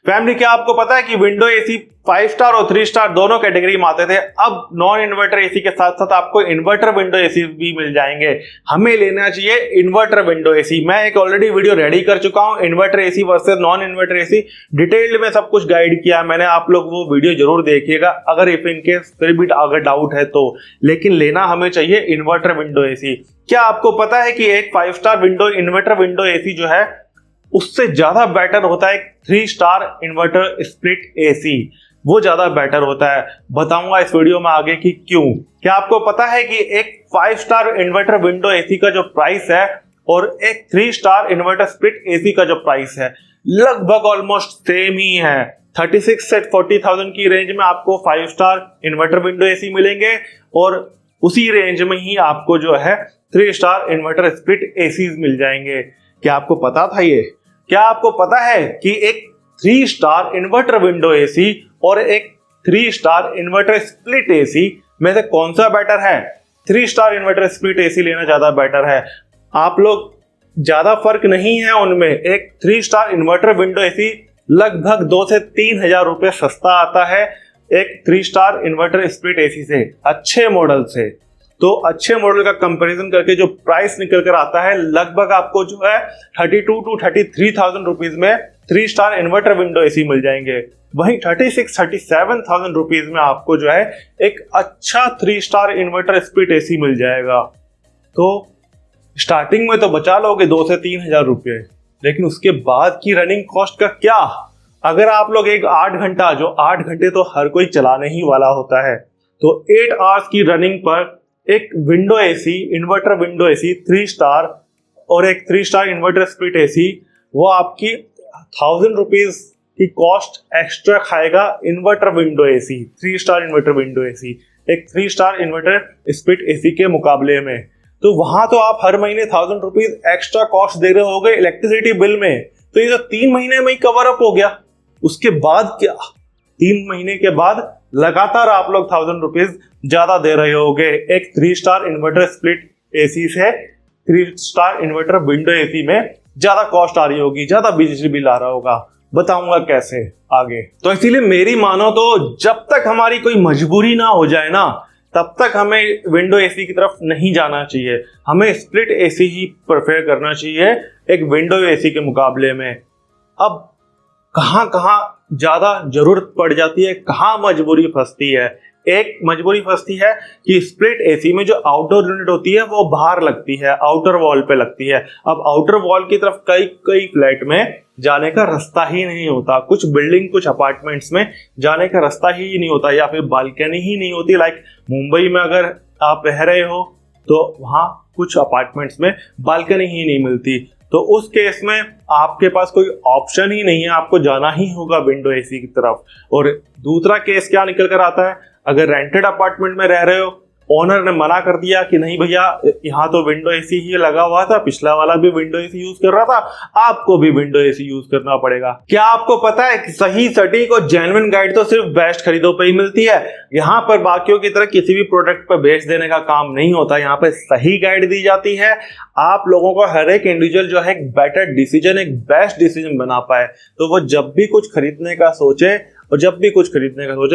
Family, क्या आपको पता है कि विंडो एसी 5 स्टार और 3 स्टार दोनों कैटेगरी में आते थे। अब नॉन इन्वर्टर एसी के साथ साथ आपको इन्वर्टर विंडो एसी भी मिल जाएंगे। हमें लेना चाहिए इन्वर्टर विंडो एसी। मैं एक ऑलरेडी वीडियो रेडी कर चुका हूं, inverter AC versus non inverter AC, detailed में सब कुछ गाइड किया है मैंने। आप लोग वो वीडियो जरूर देखिएगा अगर इफ इन केस फिर भी अगर डाउट है तो। लेकिन लेना हमें चाहिए इन्वर्टर विंडो एसी। क्या आपको पता है कि एक 5 star window inverter window AC जो है उससे ज्यादा बेटर होता है 3 स्टार इन्वर्टर स्प्लिट एसी, वो ज्यादा बेटर होता है। बताऊंगा इस वीडियो में आगे कि क्यों। क्या आपको पता है कि एक 5 स्टार इन्वर्टर विंडो एसी का जो प्राइस है और एक 3 स्टार इन्वर्टर स्प्लिट एसी का जो प्राइस है लगभग ऑलमोस्ट सेम ही है। 36 से 40,000 की रेंज में आपको 5 स्टार इन्वर्टर विंडो एसी मिलेंगे और उसी रेंज में ही आपको जो है 3 स्टार इन्वर्टर स्प्लिट एसी मिल जाएंगे। क्या आपको पता था ये? क्या आपको पता है कि एक 3 स्टार इन्वर्टर विंडो एसी और एक 3 स्टार इन्वर्टर स्प्लिट एसी में से कौन सा बेटर है? 3 स्टार इन्वर्टर स्प्लिट एसी लेना ज्यादा बेटर है। आप लोग, ज्यादा फर्क नहीं है उनमें। एक 3 स्टार इन्वर्टर विंडो एसी लगभग 2 से 3 हजार रुपए सस्ता आता है एक 3 स्टार इन्वर्टर स्प्लिट एसी से, अच्छे मॉडल से। तो अच्छे मॉडल का कंपैरिजन करके जो प्राइस निकल कर आता है लगभग आपको जो है 32 to 33,000 रुपीज में 3 स्टार इन्वर्टर विंडो एसी मिल जाएंगे। वहीं 36-37,000 रुपीज में आपको जो है एक अच्छा 3 स्टार इन्वर्टर स्प्लिट एसी मिल जाएगा। तो स्टार्टिंग में तो बचा लोगे 2 से 3 हजार रुपये, लेकिन उसके बाद की रनिंग कॉस्ट का क्या? अगर आप लोग एक 8 घंटा, जो 8 घंटे तो हर कोई चलाने ही वाला होता है, तो 8 आवर्स की रनिंग पर एक window AC, inverter window AC 3 star और एक 3 स्टार इन्वर्टर स्प्लिट एसी, वो आपकी 1000 रुपीज की कॉस्ट एक्स्ट्रा खाएगा। Inverter window AC, 3 star inverter window AC एक 3 स्टार इन्वर्टर स्प्लिट एसी के मुकाबले में। तो वहां तो आप हर महीने 1000 रुपीज एक्स्ट्रा कॉस्ट दे रहे होगे इलेक्ट्रिसिटी बिल में। तो ये तो 3 महीने में ही कवर अप हो गया। उसके बाद क्या? 3 महीने के बाद लगातार आप लोग 1000 रुपीज ज्यादा दे रहे होगे एक 3 स्टार इन्वर्टर स्प्लिट एसी से 3 स्टार इन्वर्टर विंडो एसी में ज्यादा कॉस्ट आ रही होगी, ज्यादा बिजली बिल आ रहा होगा। बताऊंगा कैसे आगे। तो इसीलिए मेरी मानो तो जब तक हमारी कोई मजबूरी ना हो जाए ना, तब तक हमें विंडो एसी की तरफ नहीं जाना चाहिए। हमें स्प्लिट एसी ही प्रेफर करना चाहिए एक विंडो एसी के मुकाबले में। अब कहां कहां ज्यादा जरूरत पड़ जाती है, कहां मजबूरी फंसती है? एक मजबूरी फंसती है कि स्प्लिट एसी में जो आउटडोर यूनिट होती है वो बाहर लगती है, आउटर वॉल पे लगती है। अब आउटर वॉल की तरफ कई फ्लैट में जाने का रास्ता ही नहीं होता, कुछ बिल्डिंग, कुछ अपार्टमेंट्स में जाने का रास्ता ही नहीं होता, या फिर बालकनी ही नहीं होती। लाइक मुंबई में अगर आप रह रहे हो तो वहां कुछ अपार्टमेंट्स में बालकनी ही नहीं मिलती। तो उस केस में आपके पास कोई ऑप्शन ही नहीं है, आपको जाना ही होगा विंडो एसी की तरफ। और दूसरा केस क्या निकल कर आता है? अगर रेंटेड अपार्टमेंट में रह रहे हो, ओनर ने मना कर दिया कि नहीं भैया यहाँ तो विंडो एसी ही लगा हुआ था, पिछला वाला भी विंडो एसी यूज कर रहा था, आपको भी विंडो एसी यूज करना पड़ेगा। क्या आपको पता है कि सही, सटीक और जेन्युइन गाइड तो सिर्फ बेस्ट खरीदो पे ही मिलती है। यहाँ पर बाकियों की तरह किसी भी प्रोडक्ट पर बेच देने का काम नहीं होता, यहाँ पर सही गाइड दी जाती है। आप लोगों को हर एक इंडिविजुअल जो है एक बेटर डिसीजन, एक बेस्ट डिसीजन बना पाए। तो वो जब भी कुछ खरीदने का सोचे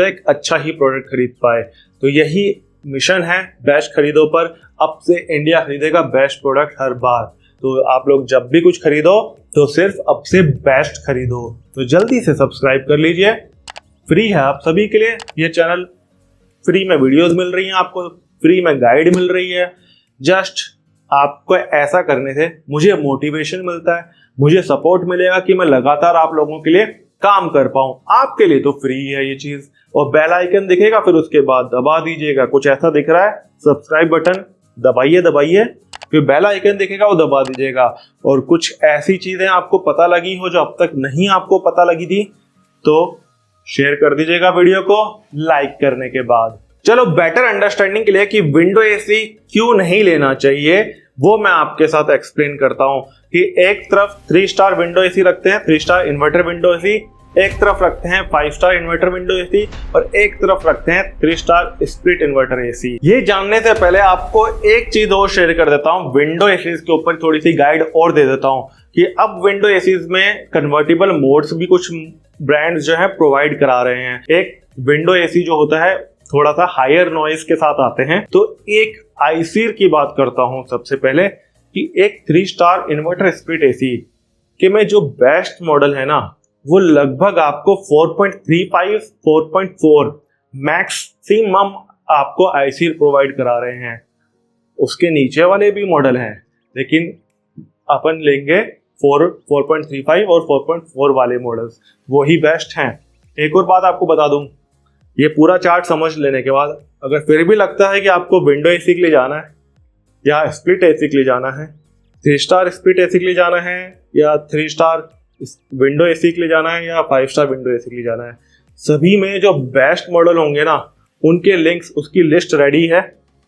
एक अच्छा ही प्रोडक्ट खरीद पाए। तो यही मिशन है बेस्ट खरीदो पर। अब से इंडिया खरीदेगा बेस्ट प्रोडक्ट हर बार। तो आप लोग जब भी कुछ खरीदो तो सिर्फ अब से बेस्ट खरीदो। तो जल्दी से सब्सक्राइब कर लीजिए, फ्री है आप सभी के लिए ये चैनल। फ्री में वीडियोस मिल रही हैं आपको, फ्री में गाइड मिल रही है। जस्ट आपको ऐसा करने से मुझे मोटिवेशन मिलता है, मुझे सपोर्ट मिलेगा कि मैं लगातार आप लोगों के लिए काम कर पाऊं। आपके लिए तो फ्री है ये चीज। और बेल आइकन दिखेगा, फिर उसके बाद दबा दीजिएगा। कुछ ऐसा दिख रहा है, सब्सक्राइब बटन दबाइए, फिर बेल आइकन दिखेगा वो दबा दीजिएगा। और कुछ ऐसी चीजें आपको पता लगी हो जो अब तक नहीं आपको पता लगी थी तो शेयर कर दीजिएगा वीडियो को लाइक करने के बाद। चलो बेटर अंडरस्टैंडिंग के लिए कि विंडो एसी क्यों नहीं लेना चाहिए वो मैं आपके साथ एक्सप्लेन करता हूं। कि एक तरफ 3 स्टार विंडो एसी रखते हैं, 3 स्टार इन्वर्टर विंडो एसी, एक तरफ रखते हैं 5 स्टार इन्वर्टर विंडो एसी और एक तरफ रखते हैं 3 स्टार स्प्लिट इन्वर्टर एसी। ये जानने से पहले आपको एक चीज और शेयर कर देता हूं, विंडो एसी के ऊपर थोड़ी सी गाइड और दे देता हूं। कि अब विंडो एसीज में कन्वर्टेबल मोड्स भी कुछ ब्रांड्स जो है प्रोवाइड करा रहे हैं। एक विंडो एसी जो होता है थोड़ा सा हायर नॉइज के साथ आते हैं। तो एक आईसीर की बात करता हूं सबसे पहले कि एक 3 स्टार इन्वर्टर स्प्लिट एसी के में जो बेस्ट मॉडल है ना वो लगभग आपको 4.35 4.4 मैक्सिमम आपको आईसीर प्रोवाइड करा रहे हैं। उसके नीचे वाले भी मॉडल हैं लेकिन अपन लेंगे 4.35 और 4.4 वाले मॉडल्स, वही बेस्ट हैं। एक और बात आपको बता दूं, ये पूरा चार्ट समझ लेने के बाद अगर फिर भी लगता है कि आपको विंडो एसी के लिए जाना है या स्प्लिट एसी के लिए जाना है, 3 स्टार स्प्लिट एसी के लिए जाना है या 3 स्टार विंडो एसी के लिए जाना है या 5 स्टार विंडो एसी के लिए जाना है, सभी में जो बेस्ट मॉडल होंगे ना उनके लिंक्स, उसकी लिस्ट रेडी है,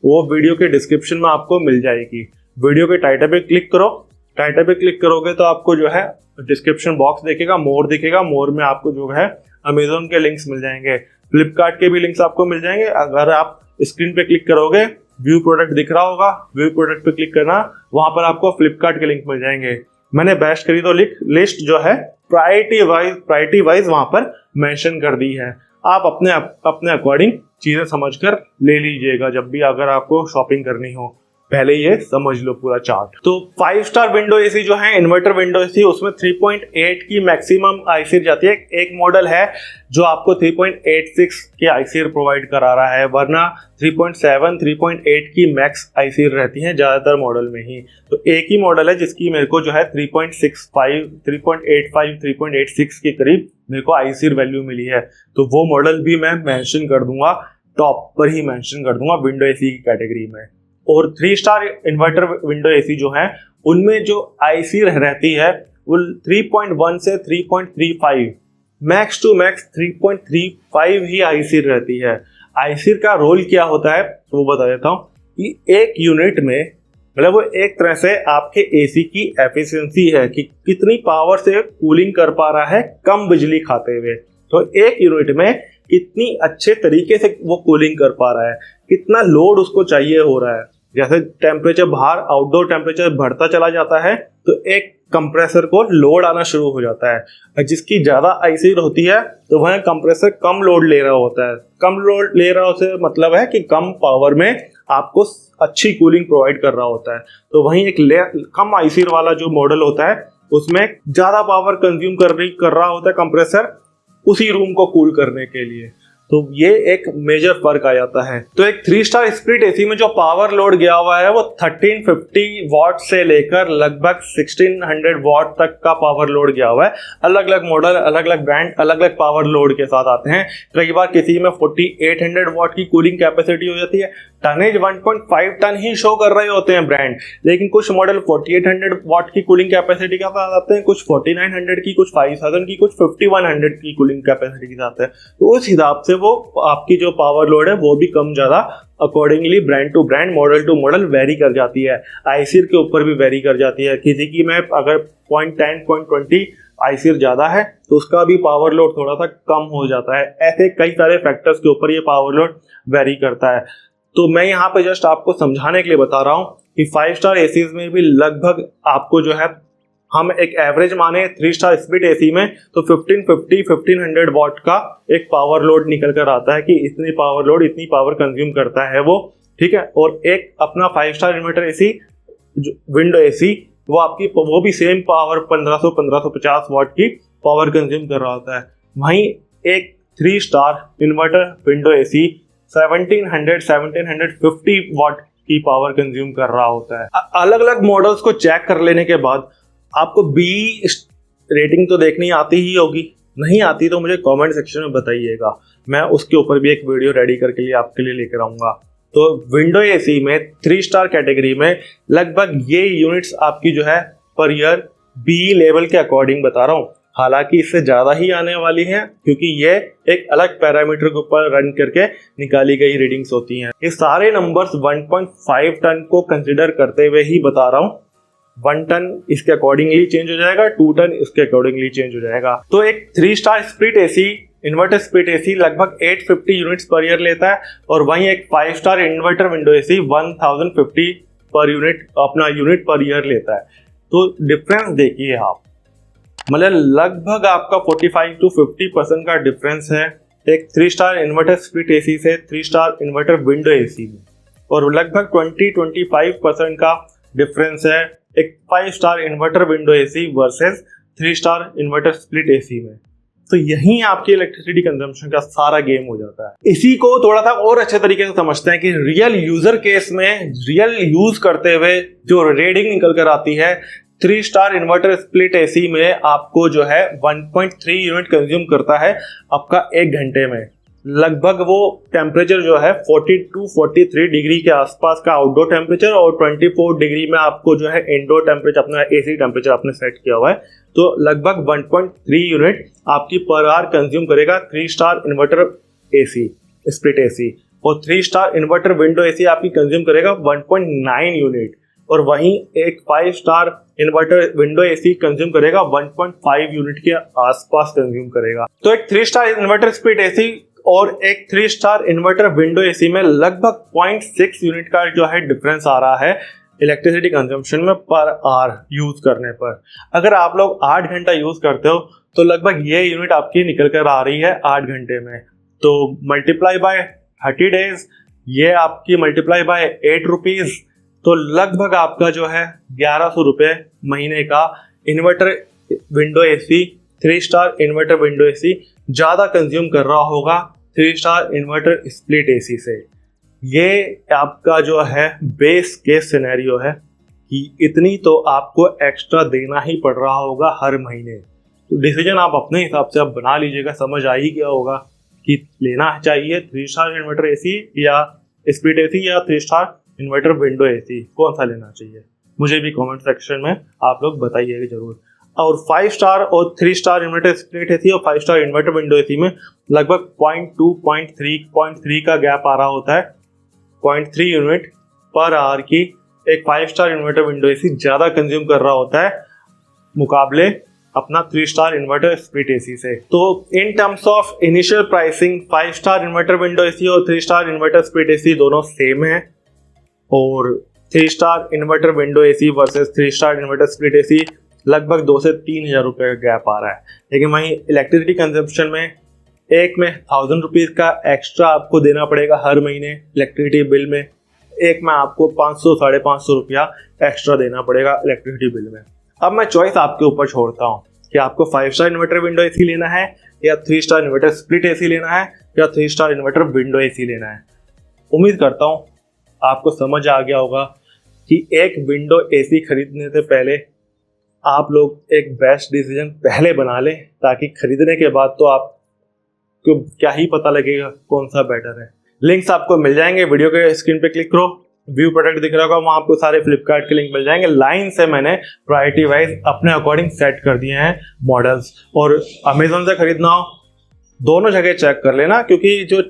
वो वीडियो के डिस्क्रिप्शन में आपको मिल जाएगी। वीडियो के टाइटल पे क्लिक करो, टाइटल पे क्लिक करोगे तो आपको जो है डिस्क्रिप्शन बॉक्स दिखेगा, मोर दिखेगा, मोर में आपको जो है अमेजोन के लिंक्स मिल जाएंगे, फ्लिपकार्ट के भी लिंक्स आपको मिल जाएंगे। अगर आप स्क्रीन पे क्लिक करोगे व्यू प्रोडक्ट दिख रहा होगा, व्यू प्रोडक्ट पे क्लिक करना, वहां पर आपको फ्लिपकार्ट के लिंक मिल जाएंगे। मैंने बेस्ट खरीदो लिस्ट जो है प्रायोरिटी वाइज वहां पर मेंशन कर दी है। आप अपने अकॉर्डिंग चीजें समझकर ले लीजिएगा जब भी अगर आपको शॉपिंग करनी हो, पहले ये समझ लो पूरा चार्ट। तो 5 स्टार विंडो एसी जो है इन्वर्टर विंडो एसी, उसमें 3.8 की मैक्सिमम आईसीर जाती है। एक मॉडल है जो आपको 3.86 की आईसीर प्रोवाइड करा रहा है, वरना 3.7 3.8 की मैक्स आईसीर रहती है ज्यादातर मॉडल में ही। तो एक ही मॉडल है जिसकी मेरे को जो है 3.65 3.85 3.86 के करीब मेरे को आईसीर वैल्यू मिली है। तो वो मॉडल भी मैं मेंशन कर दूंगा, टॉप पर ही मेंशन कर दूंगा विंडो एसी की कैटेगरी में। और 3 स्टार इन्वर्टर विंडो एसी जो है उनमें जो आईसीर रहती है वो 3.1 से 3.35, max to max 3.35 he ICR रहती है। आईसीर का रोल क्या होता है वो बता देता हूँ कि एक यूनिट में मतलब वो एक तरह से आपके एसी की एफिशिएंसी है कि कितनी पावर से कूलिंग कर पा रहा है कम बिजली खाते हुए। तो एक यूनिट में कितनी अच्छे तरीके से वो कूलिंग कर पा रहा है, कितना लोड उसको चाहिए हो रहा है। जैसे टेम्परेचर बाहर आउटडोर टेम्परेचर बढ़ता चला जाता है तो एक कंप्रेसर को लोड आना शुरू हो जाता है। जिसकी ज्यादा आईसीर होती है तो वह कंप्रेसर कम लोड ले रहा होता है। कम लोड ले रहा से मतलब है कि कम पावर में आपको अच्छी कूलिंग प्रोवाइड कर रहा होता है। तो वहीं एक कम आईसीर वाला जो मॉडल होता है उसमें ज्यादा पावर कंज्यूम कर रहा होता है कंप्रेसर उसी रूम को कूल करने के लिए। तो ये एक मेजर फर्क आ जाता है। तो एक 3 स्टार स्प्लिट एसी में जो पावर लोड गया हुआ है वो 1350 वॉट से लेकर लगभग 1600 वॉट तक का पावर लोड गया हुआ है। अलग अलग मॉडल, अलग अलग ब्रांड, अलग अलग पावर लोड के साथ आते हैं। कई बार किसी में 4800 वॉट की कूलिंग कैपेसिटी हो जाती है, टनेज 1.5 टन ही शो कर रहे होते हैं ब्रांड, लेकिन कुछ मॉडल 4800 वॉट की कूलिंग कैपेसिटी के साथ आते हैं, कुछ 4900 की, कुछ 5000 की, कुछ 5100 की कूलिंग कैपेसिटी के साथ है। तो उस हिसाब से वो आपकी जो पावर लोड है वो भी कम ज्यादा accordingly brand to brand, model to model very कर जाती है। आईसीर के ऊपर भी वेरी कर जाती है। किसी की में अगर 0.10 0.20 आईसीर ज्यादा है तो उसका भी पावर लोड थोड़ा सा कम हो जाता है। ऐसे कई सारे फैक्टर्स के ऊपर ये पावर लोड वेरी करता है। तो मैं यहाँ पे जस्ट आपको समझाने के लिए बता रहा हूँ कि 5 स्टार एसीज में भी लगभग आपको जो है हम एक एवरेज माने 3 स्टार स्प्लिट एसी में तो 1550-1500 वॉट का एक पावर लोड निकल कर आता है कि इतनी पावर लोड, इतनी पावर कंज्यूम करता है वो, ठीक है। और एक अपना 5 star inverter AC window AC वो भी सेम पावर 1500-1550 वॉट की पावर कंज्यूम कर रहा होता है। वहीं एक 3 star inverter window AC 1750 what की पावर कंज्यूम कर रहा होता है। अलग अलग मॉडल्स को चेक कर लेने के बाद आपको बी रेटिंग तो देखनी आती ही होगी, नहीं आती तो मुझे कमेंट सेक्शन में बताइएगा, मैं उसके ऊपर भी एक वीडियो रेडी करके लिए आपके लिए लेकर आऊंगा। तो विंडो एसी में 3 स्टार कैटेगरी में लगभग ये यूनिट्स आपकी जो है पर ईयर बी लेवल के अकॉर्डिंग बता रहा हूँ। हालांकि इससे ज्यादा ही आने वाली हैं क्योंकि ये एक अलग पैरामीटर के ऊपर रन करके निकाली गई रीडिंग्स होती हैं। ये सारे नंबर्स 1.5 टन को कंसिडर करते हुए ही बता रहा हूँ। 1 टन इसके अकॉर्डिंगली चेंज हो जाएगा, 2 टन इसके अकॉर्डिंगली चेंज हो जाएगा। तो एक 3 star split AC inverter split AC लगभग 850 यूनिट्स पर ईयर लेता है और वहीं एक 5 star inverter window AC 1050 per unit अपना यूनिट पर ईयर लेता है। तो डिफरेंस देखिए आप, मतलब लगभग आपका 45 to 50% का डिफरेंस है एक 3 स्टार इन्वर्टर स्प्लिट एसी से 3 स्टार इन्वर्टर विंडो एसी में, और लगभग 20-25% का डिफरेंस है एक 5 star inverter window AC versus 3 star inverter split AC में। तो यहीं आपकी इलेक्ट्रिसिटी कंजम्पशन का सारा गेम हो जाता है। इसी को थोड़ा सा और अच्छे तरीके से समझते हैं कि रियल यूजर केस में रियल यूज करते हुए जो रीडिंग निकल कर आती है 3 स्टार इन्वर्टर स्प्लिट एसी में आपको जो है 1.3 यूनिट कंज्यूम करता है आपका 1 घंटे में। लगभग वो टेम्परेचर जो है 40 to 43 डिग्री के आसपास का आउटडोर टेम्परेचर और 24 डिग्री में आपको जो है इंडोर टेम्परेचर अपना एसी टेम्परेचर आपने सेट किया हुआ है, तो लगभग 1.3 यूनिट आपकी पर आवर कंज्यूम करेगा 3 star inverter AC split AC, और 3 स्टार इन्वर्टर विंडो एसी आपकी कंज्यूम करेगा 1.9 यूनिट, और वहीं एक 5 star inverter window AC consume करेगा 1.5 यूनिट के आसपास कंज्यूम करेगा। तो एक 3 स्टार इन्वर्टर स्प्लिट एसी और एक 3 स्टार इन्वर्टर विंडो एसी में लगभग 0.6 यूनिट का जो है डिफरेंस आ रहा है इलेक्ट्रिसिटी कंजम्पशन में पर आवर यूज करने पर। अगर आप लोग 8 घंटा यूज करते हो तो लगभग ये यूनिट आपकी निकल कर आ रही है 8 घंटे में, तो मल्टीप्लाई बाय 30 डेज, ये आपकी मल्टीप्लाई बाय 8 रुपीज, तो लगभग आपका जो है 1100 रुपये महीने का inverter window AC 3 star inverter window AC ज़्यादा कंज्यूम कर रहा होगा 3 स्टार इन्वर्टर स्प्लिट एसी से। ये आपका जो है बेस केस सिनेरियो है कि इतनी तो आपको एक्स्ट्रा देना ही पड़ रहा होगा हर महीने। तो डिसीजन आप अपने हिसाब से आप बना लीजिएगा, समझ आ ही गया होगा कि लेना चाहिए 3 स्टार इन्वर्टर एसी या स्प्लिट एसी या 3 स्टार इन्वर्टर विंडो एसी, कौन सा लेना चाहिए। मुझे भी कमेंट सेक्शन में आप लोग बताइएगा जरूर। और 5 स्टार और 3 स्टार इन्वर्टर स्प्लिट एसी और 5 स्टार इन्वर्टर विंडो एसी में लगभग 0.3 का गैप आ रहा होता है। 0.3 यूनिट पर आवर की एक 5 स्टार इन्वर्टर विंडो एसी ज़्यादा कंज्यूम कर रहा होता है मुकाबले अपना 3 स्टार इन्वर्टर स्प्लिट एसी से। तो in terms of initial pricing 5 star inverter window AC और 3 स्टार इन्वर्टर स्प्लिट एसी दोनों सेम है, और 3 star inverter window AC versus 3 star inverter split AC लगभग 2 से 3 हज़ार रुपये का गैप आ रहा है। लेकिन वहीं इलेक्ट्रिसिटी कंजम्पशन में एक में 1000 रुपीज़ का एक्स्ट्रा आपको देना पड़ेगा हर महीने इलेक्ट्रिसिटी बिल में, एक में आपको 500-550 रुपया एक्स्ट्रा देना पड़ेगा इलेक्ट्रिसिटी बिल में। अब मैं चॉइस आपके ऊपर छोड़ता हूँ कि आपको 5 स्टार इन्वर्टर विंडो एसी लेना है या 3 स्टार इन्वर्टर स्प्लिट एसी लेना है या 3 स्टार इन्वर्टर विंडो एसी लेना है। उम्मीद करता हूँ आपको समझ आ गया होगा कि एक विंडो एसी खरीदने से पहले आप लोग एक बेस्ट डिसीजन पहले बना लें, ताकि खरीदने के बाद तो आपको क्या ही पता लगेगा कौन सा बेटर है। लिंक्स आपको मिल जाएंगे, वीडियो के स्क्रीन पे क्लिक करो, व्यू प्रोडक्ट दिख रहा होगा, वहाँ आपको सारे फ्लिपकार्ट के लिंक मिल जाएंगे। लाइन से मैंने प्रायोरिटी वाइज अपने अकॉर्डिंग सेट कर दिए हैं मॉडल्स, और अमेजोन से खरीदना हो दोनों जगह चेक कर लेना, क्योंकि जो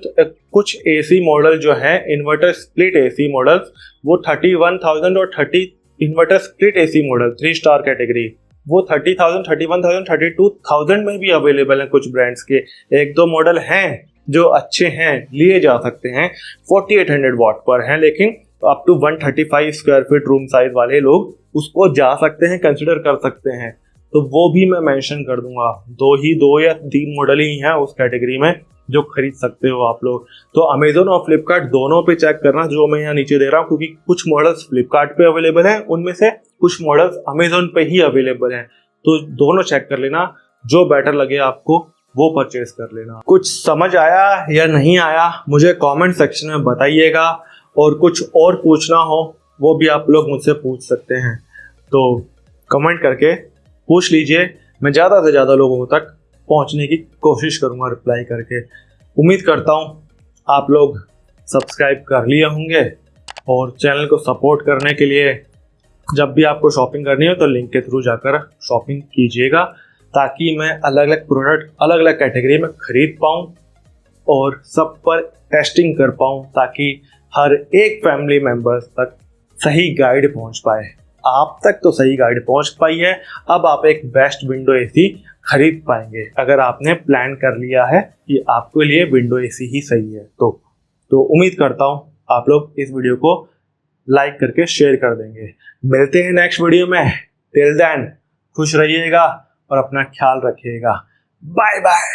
कुछ एसी मॉडल जो है इन्वर्टर स्प्लिट एसी मॉडल्स वो 31,000 और 30 inverter split AC model 3 star category वो 30,000, 31,000, 32,000 में भी अवेलेबल है। कुछ ब्रांड्स के 1-2 मॉडल हैं जो अच्छे हैं, लिए जा सकते हैं, 4800 वॉट पर हैं, लेकिन up to 135 square feet room size वाले लोग उसको जा सकते हैं, कंसिडर कर सकते हैं। तो वो भी मैं मेंशन कर दूंगा, 2 या 3 मॉडल ही हैं उस कैटेगरी में जो खरीद सकते हो आप लोग। तो अमेजोन और फ्लिपकार्ट दोनों पे चेक करना, जो मैं यहाँ नीचे दे रहा हूँ, क्योंकि कुछ मॉडल्स फ्लिपकार्ट पे अवेलेबल हैं, उनमें से कुछ मॉडल्स अमेजोन पे ही अवेलेबल हैं। तो दोनों चेक कर लेना, जो बेटर लगे आपको वो परचेज कर लेना। कुछ समझ आया या नहीं आया मुझे कमेंट सेक्शन में बताइएगा, और कुछ और पूछना हो वो भी आप लोग मुझसे पूछ सकते हैं, तो कमेंट करके पूछ लीजिए। मैं ज़्यादा से ज़्यादा लोगों तक पहुंचने की कोशिश करूंगा रिप्लाई करके। उम्मीद करता हूं आप लोग सब्सक्राइब कर लिए होंगे, और चैनल को सपोर्ट करने के लिए जब भी आपको शॉपिंग करनी हो तो लिंक के थ्रू जाकर शॉपिंग कीजिएगा, ताकि मैं अलग अलग प्रोडक्ट अलग अलग कैटेगरी में खरीद पाऊँ और सब पर टेस्टिंग कर पाऊँ, ताकि हर एक फैमिली मेम्बर्स तक सही गाइड पहुँच पाए। आप तक तो सही गाइड पहुँच पाई है, अब आप एक बेस्ट विंडो एसी खरीद पाएंगे अगर आपने प्लान कर लिया है कि आपके लिए विंडो एसी ही सही है। तो उम्मीद करता हूँ आप लोग इस वीडियो को लाइक करके शेयर कर देंगे। मिलते हैं नेक्स्ट वीडियो में, टिल देन खुश रहिएगा और अपना ख्याल रखिएगा। Bye bye.